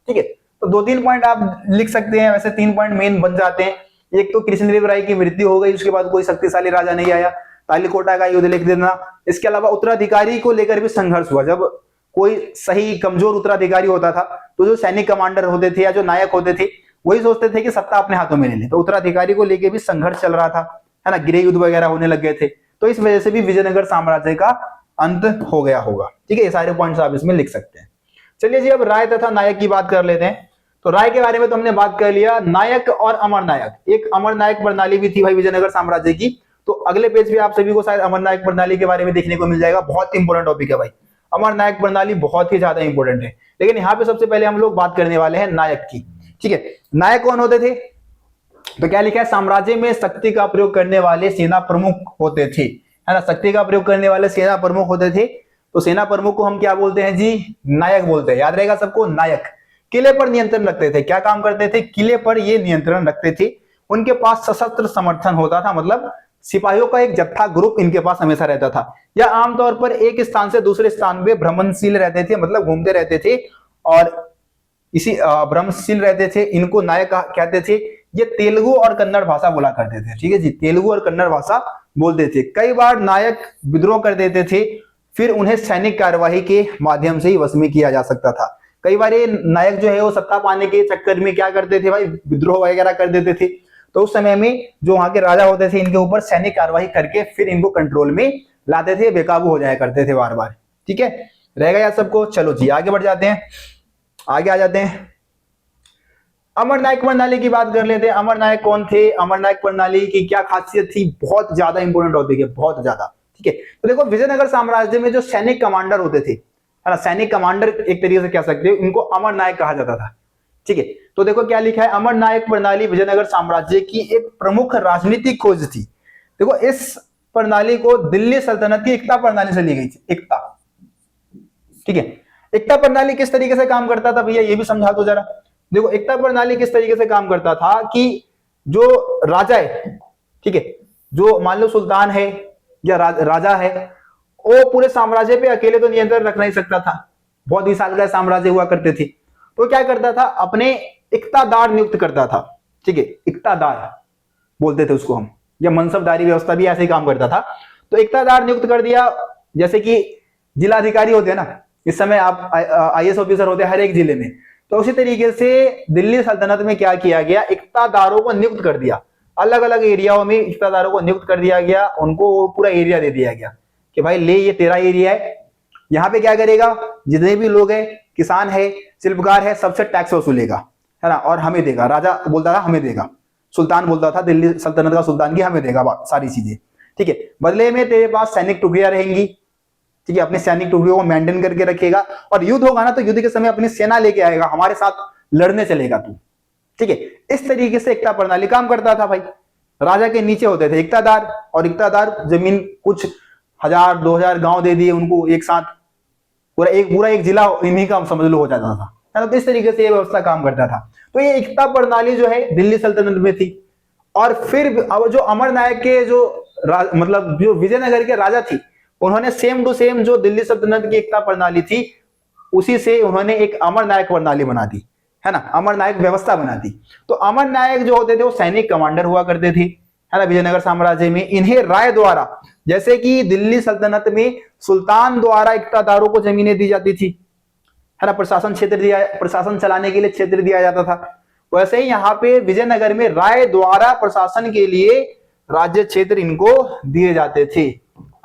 ठीक है, तो 2-3 पॉइंट आप लिख सकते हैं, वैसे 3 पॉइंट मेन बन जाते हैं। एक तो कृष्णदेव राय की मृत्यु हो गई, उसके बाद कोई शक्तिशाली राजा नहीं आया, तालीकोटा का युद्ध लिख देना। इसके अलावा उत्तराधिकारी को लेकर भी संघर्ष हुआ। जब कोई सही कमजोर उत्तराधिकारी होता था तो जो सैनिक कमांडर होते थे या जो नायक होते थे वही सोचते थे कि सत्ता अपने हाथों में ले ले, तो उत्तराधिकारी को लेकर भी संघर्ष चल रहा था, है ना। गृह युद्ध वगैरह होने लग गए थे, तो इस वजह से भी विजयनगर साम्राज्य का अंत हो गया होगा। ठीक है, ये सारे पॉइंट्स आप इसमें लिख सकते हैं। चलिए जी, अब राय तथा नायक की बात कर लेते हैं। तो राय के बारे में तो हमने बात कर लिया। नायक और अमर नायक, एक अमर नायक प्रणाली भी थी भाई विजयनगर साम्राज्य की। तो अगले पेज पे आप सभी को शायद अमर नायक प्रणाली के बारे में देखने को मिल जाएगा। बहुत इंपॉर्टेंट टॉपिक है भाई, अमर नायक प्रणाली बहुत ही ज्यादा इंपॉर्टेंट है। लेकिन यहाँ पे सबसे पहले हम लोग बात करने वाले हैं नायक की। ठीक है, नायक कौन होते थे? तो क्या लिखा है? साम्राज्य में शक्ति का प्रयोग करने वाले सेना प्रमुख होते थे, है ना। शक्ति का प्रयोग करने वाले सेना प्रमुख होते थे। तो सेना प्रमुख को हम क्या बोलते हैं जी? नायक बोलते हैं। याद रहेगा सबको, नायक। किले पर नियंत्रण रखते थे। क्या काम करते थे? किले पर ये नियंत्रण रखते थे। उनके पास सशस्त्र समर्थन होता था, मतलब सिपाहियों का एक जत्था, ग्रुप इनके पास हमेशा रहता था। या आमतौर पर एक स्थान से दूसरे स्थान पे भ्रमणशील रहते थे, मतलब घूमते रहते थे, और इसी भ्रमणशील रहते थे। इनको नायक कहते थे। ये तेलुगु और कन्नड़ भाषा बोला करते थे। ठीक है जी, तेलुगु और कन्नड़ भाषा बोलते थे। कई बार नायक विद्रोह कर देते थे, फिर उन्हें सैनिक कार्यवाही के माध्यम से ही वश में किया जा सकता था। कई बार ये नायक जो है वो सत्ता पाने के चक्कर में क्या करते थे भाई? विद्रोह वगैरह कर देते थे। तो उस समय में जो वहां के राजा होते थे, इनके ऊपर सैनिक कार्यवाही करके फिर इनको कंट्रोल में लाते थे, बेकाबू हो जाया करते थे बार बार। ठीक है, रहेगा यार सबको। चलो जी, आगे बढ़ जाते हैं, आगे आ जाते हैं। अमर नायक प्रणाली की बात कर लेते हैं। अमर नायक कौन थे? अमर नायक प्रणाली की क्या खासियत थी? बहुत ज्यादा इंपॉर्टेंट टॉपिक है, बहुत ज्यादा। ठीक है, तो देखो विजयनगर साम्राज्य में जो सैनिक कमांडर होते थे, है ना, सैनिक कमांडर एक तरीके से कह सकते हो, इनको अमर नायक कहा जाता था। ठीक है, तो देखो क्या लिखा है? अमर नायक प्रणाली विजयनगर साम्राज्य की एक प्रमुख राजनीतिक खोज थी। देखो इस प्रणाली को दिल्ली सल्तनत की एकता प्रणाली से ली गई थी। एकता, ठीक है। एकता प्रणाली किस तरीके से काम करता था भैया, ये भी समझा दो जरा। देखो एकता प्रणाली किस तरीके से काम करता था कि जो राजा है, ठीक है, जो मान लो सुल्तान है या राजा है, वो पूरे साम्राज्य पे अकेले तो नियंत्रण रख नहीं सकता था। बहुत विशालकाय साम्राज्य हुआ करते थे। तो क्या करता था? अपने इक्तादार नियुक्त करता था। ठीक है, इक्तादार बोलते थे उसको हम, या मनसबदारी व्यवस्था भी ऐसे ही काम करता था। तो इक्तादार नियुक्त कर दिया, जैसे कि जिलाधिकारी होते हैं ना, इस समय आप IAS ऑफिसर होते हैं हर एक जिले में। तो उसी तरीके से दिल्ली सल्तनत में क्या किया गया? इक्तादारों को नियुक्त कर दिया। अलग अलग एरियाओं में इक्तादारों को नियुक्त कर दिया गया। उनको पूरा एरिया दे दिया गया कि भाई ले, ये तेरा एरिया है, यहाँ पे क्या करेगा? जितने भी लोग हैं, किसान है, शिल्पकार है, सबसे टैक्स वसूलेगा, है ना, और हमें देगा। राजा बोलता था हमें देगा, सुल्तान बोलता था दिल्ली सल्तनत का सुल्तान की हमें देगा सारी चीजें। ठीक है, बदले में तेरे पास सैनिक टुकड़ियां रहेंगी। ठीक है, अपनी सैनिक टुकड़ियों को मेंटेन करके रखेगा, और युद्ध होगा ना तो युद्ध के समय अपनी सेना लेके आएगा, हमारे साथ लड़ने चलेगा तू। ठीक है, इस तरीके से एकता प्रणाली काम करता था भाई। राजा के नीचे होते थे इक्तादार, और इक्तादार जमीन कुछ 1000-2000 गांव दे दिए उनको एक साथ, पूरा एक जिला इन्हीं का समझ लो हो जाता था, है ना। तो इस तरीके से ये व्यवस्था काम करता था। तो ये एकता प्रणाली जो है दिल्ली सल्तनत में थी। और फिर अब जो अमर नायक के जो मतलब जो विजयनगर के राजा थी, उन्होंने सेम टू सेम जो दिल्ली सल्तनत की एकता प्रणाली थी, उसी से उन्होंने एक अमर नायक प्रणाली बना दी, है ना, अमर नायक व्यवस्था बना दी। तो अमर नायक जो होते थे वो सैनिक कमांडर हुआ करते थे, है ना, विजयनगर साम्राज्य में। इन्हें राय द्वारा, जैसे कि दिल्ली सल्तनत में सुल्तान द्वारा इक्तादारों को जमीनें दी जाती थी, है ना, प्रशासन क्षेत्र दिया, प्रशासन चलाने के लिए क्षेत्र दिया जाता था, वैसे ही यहाँ पे विजयनगर में राय द्वारा प्रशासन के लिए राज्य क्षेत्र इनको दिए जाते थे।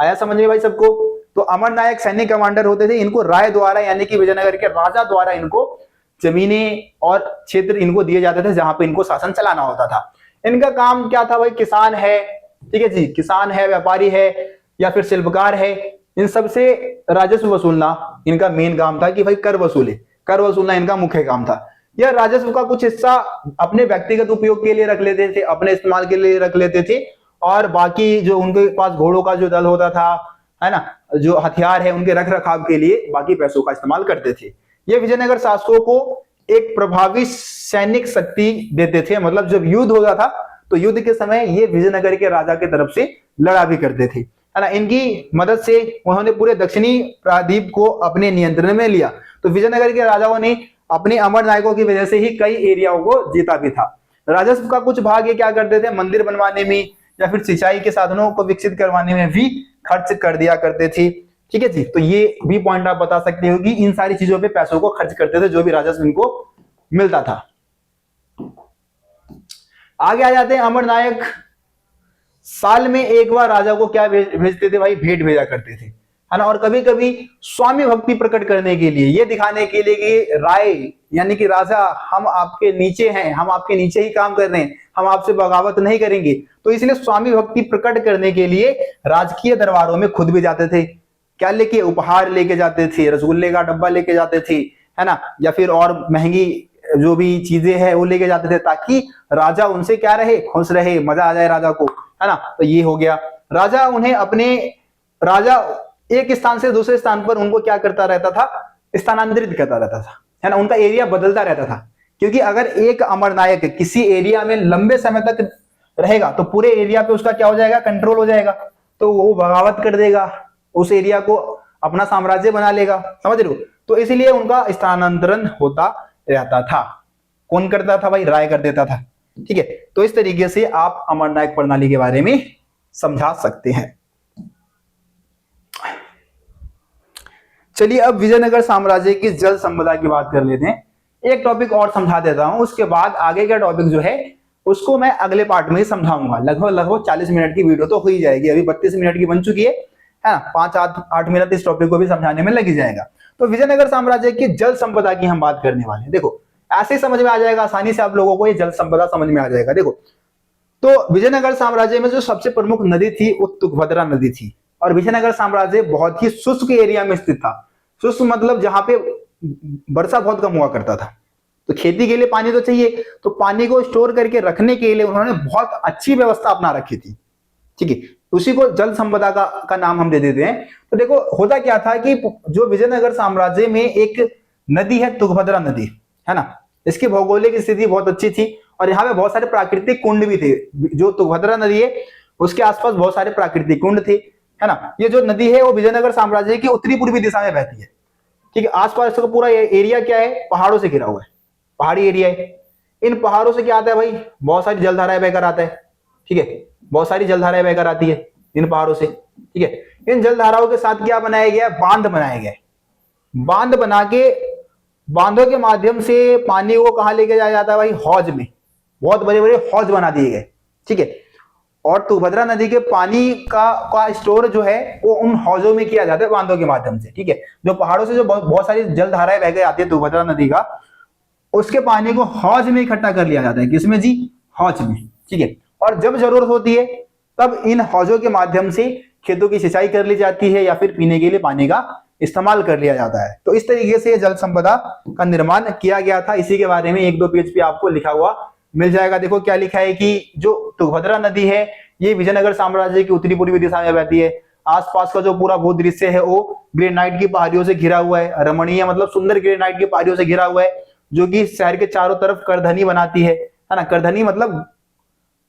आया समझ में भाई सबको? तो अमर नायक सैनिक कमांडर होते थे, इनको राय द्वारा यानी कि विजयनगर के राजा द्वारा इनको जमीनें और क्षेत्र इनको दिए जाते थे जहां पे इनको शासन चलाना होता था। इनका काम क्या था भाई? किसान है, ठीक है जी, किसान है, व्यापारी है या फिर शिल्पकार है, इन सब से राजस्व वसूलना इनका मेन काम था कि भाई कर वसूले, कर वसूलना इनका मुख्य काम था। यह राजस्व का कुछ हिस्सा अपने व्यक्तिगत उपयोग के लिए रख लेते थे, अपने इस्तेमाल के लिए रख लेते थे, और बाकी जो उनके पास घोड़ों का जो दल होता था, है ना, जो हथियार है, उनके रख रखाव के लिए बाकी पैसों का इस्तेमाल करते थे। ये विजयनगर शासकों को एक प्रभावी सैनिक शक्ति देते थे। मतलब जब युद्ध होता था तो युद्ध के समय ये विजयनगर के राजा की तरफ से लड़ा भी करते थे, है ना। इनकी मदद से उन्होंने पूरे दक्षिणी प्रायद्वीप को अपने नियंत्रण में लिया। तो विजयनगर के राजाओं ने अपने अमर नायकों की वजह से ही कई एरियाओं को जीता भी था। राजस्व का कुछ भाग ये क्या करते थे? मंदिर बनवाने में या फिर सिंचाई के साधनों को विकसित करवाने में भी खर्च कर दिया करते थे, ठीक है जी। तो ये भी पॉइंट आप बता सकते हो कि इन सारी चीजों पे पैसों को खर्च करते थे जो भी राजस्व इनको मिलता था। आगे आ जाते हैं, अमर नायक साल में एक बार राजा को क्या भेजते थे भाई? भेंट भेजा करते थे, है ना। और कभी कभी स्वामी भक्ति प्रकट करने के लिए, ये दिखाने के लिए कि राय यानी कि राजा, हम आपके नीचे हैं, हम आपके नीचे ही काम कर रहे हैं, हम आपसे बगावत नहीं करेंगे। तो इसलिए स्वामी भक्ति प्रकट करने के लिए राजकीय दरबारों में खुद भी जाते थे। क्या लेके? उपहार लेके जाते थे, रसगुल्ले का डब्बा लेके जाते थे, है ना, या फिर और महंगी जो भी चीजें हैं वो लेके जाते थे, ताकि राजा उनसे क्या रहे? खुश रहे, मजा आ जाए राजा को, है ना। तो ये हो गया। राजा उन्हें अपने, राजा एक स्थान से दूसरे स्थान पर उनको क्या करता रहता था? स्थानांतरित करता रहता था, है ना। उनका एरिया बदलता रहता था, क्योंकि अगर एक अमर नायक किसी एरिया में लंबे समय तक रहेगा तो पूरे एरिया पे उसका क्या हो जाएगा? कंट्रोल हो जाएगा। तो वो बगावत कर देगा, उस एरिया को अपना साम्राज्य बना लेगा, समझ रहे हो। तो इसलिए उनका स्थानांतरण होता रहता था। कौन करता था भाई? राय कर देता था, ठीक है। तो इस तरीके से आप अमर नायक प्रणाली के बारे में समझा सकते हैं। चलिए अब विजयनगर साम्राज्य की जल संपदा की बात कर लेते हैं। एक टॉपिक और समझा देता हूं, उसके बाद आगे का टॉपिक जो है उसको मैं अगले पार्ट में ही समझाऊंगा। लगभग 40 मिनट की वीडियो तो हो ही जाएगी, अभी 32 मिनट की बन चुकी है ना। 5-8 मिनट इस टॉपिक को भी समझाने में लग ही जाएगा। तो विजयनगर साम्राज्य की जल संपदा की हम बात करने वाले हैं। देखो ऐसे ही समझ में आ जाएगा, आसानी से आप लोगों को ये जल संपदा समझ में आ जाएगा। देखो, तो विजयनगर साम्राज्य में जो सबसे प्रमुख नदी थी वो तुंगभद्रा नदी थी। और विजयनगर साम्राज्य बहुत ही शुष्क एरिया में स्थित था। शुष्क मतलब जहां पे वर्षा बहुत कम हुआ करता था, तो खेती के लिए पानी तो चाहिए, तो पानी को स्टोर करके रखने के लिए उन्होंने बहुत अच्छी व्यवस्था अपना रखी थी, ठीक है। उसी को जल संपदा का नाम हम दे देते हैं। तो देखो होता क्या था कि जो विजयनगर साम्राज्य में एक नदी है तुंगभद्रा नदी, है ना, इसकी भौगोलिक स्थिति बहुत अच्छी थी और यहाँ पे बहुत सारे प्राकृतिक कुंड भी थे। जो तुंगभद्रा नदी है उसके आसपास बहुत सारे प्राकृतिक कुंड थे, है ना। ये जो नदी है वो विजयनगर साम्राज्य की उत्तरी पूर्वी दिशा में बहती है, ठीक है। आसपास का पूरा एरिया क्या है? पहाड़ों से घिरा हुआ है, पहाड़ी एरिया है। इन पहाड़ों से क्या आता है भाई? बहुत सारी जलधाराएं बहकर आता है, ठीक है। बहुत सारी जलधाराएं बहकर आती है इन पहाड़ों से, ठीक है। इन जलधाराओं के साथ क्या बनाया गया? बांध बनाया गया। बांध बना के, बांधों के माध्यम से पानी को कहां लेके जाया जाता है भाई? हौज में। बहुत बड़े बड़े हौज बना दिए गए, ठीक है। और तुंगभद्रा नदी के पानी का स्टोर जो है वो उन हौजों में किया जाता है बांधों के माध्यम से, ठीक है। जो पहाड़ों से जो बहुत सारी जलधाराएं बह के आती है तुंगभद्रा नदी का, उसके पानी को हौज में इकट्ठा कर लिया जाता है। किसमें जी? हौज में, ठीक है। और जब जरूरत होती है तब इन हौजों के माध्यम से खेतों की सिंचाई कर ली जाती है या फिर पीने के लिए पानी का इस्तेमाल कर लिया जाता है। तो इस तरीके से जल संपदा का निर्माण किया गया था। इसी के बारे में 1-2 पेज पे आपको लिखा हुआ मिल जाएगा। देखो क्या लिखा है कि जो तुंगभद्रा नदी है ये विजयनगर साम्राज्य की उत्तरी पूर्वी दिशा में बहती है। आसपास का जो पूरा भूदृश्य है वो ग्रेनाइट की पहाड़ियों से घिरा हुआ है। रमणीय मतलब सुंदर ग्रेनाइट की पहाड़ियों से घिरा हुआ है, जो कि शहर के चारों तरफ करधनी बनाती है ना। करधनी मतलब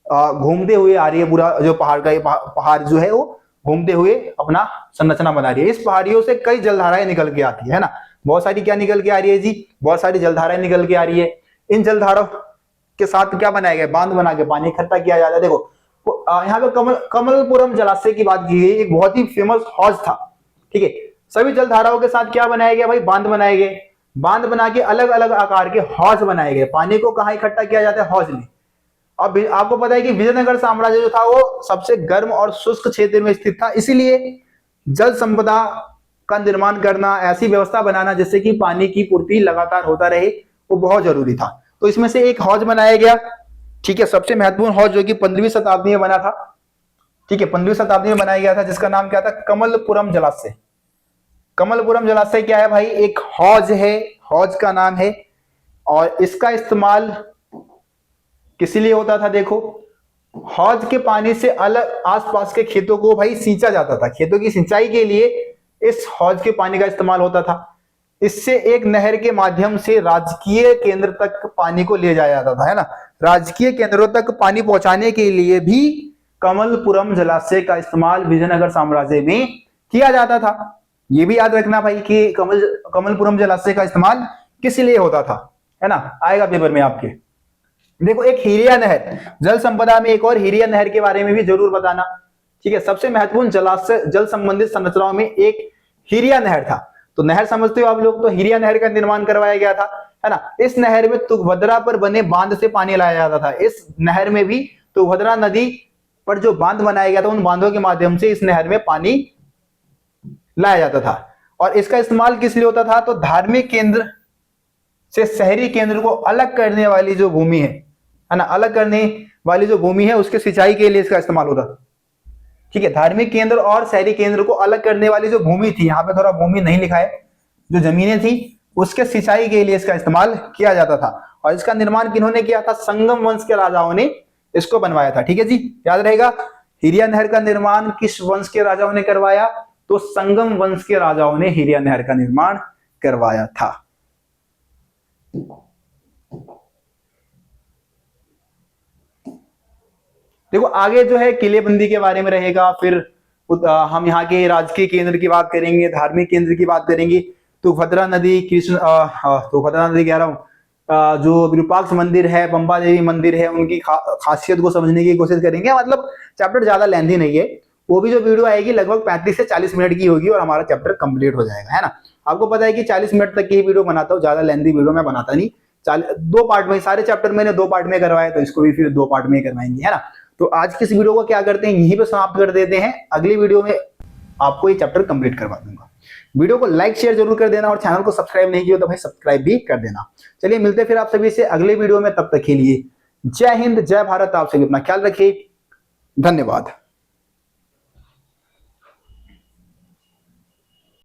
घूमते हुए आ रही है, पूरा जो पहाड़ का पहाड़ जो है वो घूमते हुए अपना संरचना बना रही है। इस पहाड़ियों से कई जलधाराएं निकल के आती है ना। बहुत सारी क्या निकल के आ रही है जी? बहुत सारी जलधाराएं निकल के आ रही है। इन जलधाराओं के साथ क्या बनाया गया? बांध बना के पानी इकट्ठा किया जाता है। देखो यहाँ पे कमलपुरम जलाशय की बात की गई, एक बहुत ही फेमस हौज था, ठीक है। सभी जलधाराओं के साथ क्या बनाया गया भाई? बांध बनाए गए। बांध बना के अलग अलग आकार के हौज बनाए गए। पानी को कहाँ इकट्ठा किया जाता है? हौज में। अब आपको पता है कि विजयनगर साम्राज्य जो था वो सबसे गर्म और शुष्क क्षेत्र में स्थित था, इसीलिए जल संपदा का निर्माण करना, ऐसी व्यवस्था बनाना जिससे कि पानी की पूर्ति लगातार होता रहे, वो बहुत जरूरी था। तो इसमें से एक हौज बनाया गया, ठीक है, सबसे महत्वपूर्ण हौज जो कि 15वीं शताब्दी में बना था, ठीक है, 15वीं शताब्दी में बनाया गया था, जिसका नाम क्या था, कमलपुरम जलाशय। कमलपुरम जलाशय क्या है भाई, एक हौज है, हौज का नाम है, और इसका इस्तेमाल किस लिए होता था, देखो, हौज के पानी से अलग आसपास के खेतों को भाई सींचा जाता था, खेतों की सिंचाई के लिए इस हौज के पानी का इस्तेमाल होता था। इससे एक नहर के माध्यम से राजकीय केंद्र तक पानी को ले जाया जाता था, है ना, राजकीय केंद्रों तक पानी पहुंचाने के लिए भी कमलपुरम जलाशय का इस्तेमाल विजयनगर साम्राज्य में किया जाता था। यह भी याद रखना भाई कि कमलपुरम जलाशय का इस्तेमाल किस लिए होता था, है ना, आएगा पेपर में आपके। देखो, एक हिरिया नहर, जल संपदा में एक और हिरिया नहर के बारे में भी जरूर बताना, ठीक है। सबसे महत्वपूर्ण जलाशय जल संबंधित संरचनाओं में एक हिरिया नहर था। तो नहर समझते हो आप लोग, तो हिरिया नहर का निर्माण करवाया गया था, है ना। इस नहर में तुंगभद्रा पर बने बांध से पानी लाया जाता था। इस नहर में भी तुंगभद्रा नदी पर जो बांध बनाया गया था, उन बांधों के माध्यम से इस नहर में पानी लाया जाता था। और इसका इस्तेमाल किस लिए होता था, तो धार्मिक केंद्र से शहरी केंद्र को अलग करने वाली जो भूमि है ना, अलग करने वाली जो भूमि है उसके सिंचाई के लिए इसका इस्तेमाल होता था, ठीक है। धार्मिक केंद्र और शहरी केंद्र को अलग करने वाली जो भूमि थी, यहाँ पे थोड़ा भूमि नहीं लिखा है, जो जमीनें थी उसके सिंचाई के लिए इसका इस्तेमाल किया जाता था। और इसका निर्माण किन्होंने किया था, संगम वंश के राजाओं ने इसको बनवाया था, ठीक है जी, याद रहेगा। हिरिया नहर का निर्माण किस वंश के राजाओं ने करवाया, तो संगम वंश के राजाओं ने हिरिया नहर का निर्माण करवाया था। देखो, आगे जो है किलेबंदी के बारे में रहेगा, फिर हम यहाँ के राजकीय केंद्र की बात करेंगे, धार्मिक केंद्र की बात करेंगे, तुंगभद्रा नदी, तुंगभद्रा नदी कह रहा हूँ, जो विरूपाक्ष मंदिर है, पंबा देवी मंदिर है, उनकी खासियत को समझने की कोशिश करेंगे। मतलब चैप्टर ज्यादा लेंथी नहीं है, वो भी जो वीडियो आएगी लगभग 35 से 40 मिनट की होगी और हमारा चैप्टर कंप्लीट हो जाएगा, है ना। आपको पता है कि 40 मिनट तक की वीडियो बनाता हूँ, ज्यादा लेंथी वीडियो मैं बनाता नहीं। 2 पार्ट में, सारे चैप्टर मैंने 2 पार्ट में करवाए, तो इसको भी फिर 2 पार्ट में करवाएंगे, है ना। तो आज की इस वीडियो को क्या करते हैं, यहीं पे समाप्त कर देते हैं। अगली वीडियो में आपको ये चैप्टर कंप्लीट करवा दूंगा। वीडियो को लाइक शेयर जरूर कर देना और चैनल को सब्सक्राइब नहीं किया तो भाई सब्सक्राइब भी कर देना। चलिए, मिलते फिर आप सभी से अगले वीडियो में, तब तक के लिए जय हिंद, जय भारत। आप सभी अपना ख्याल रखिए, धन्यवाद।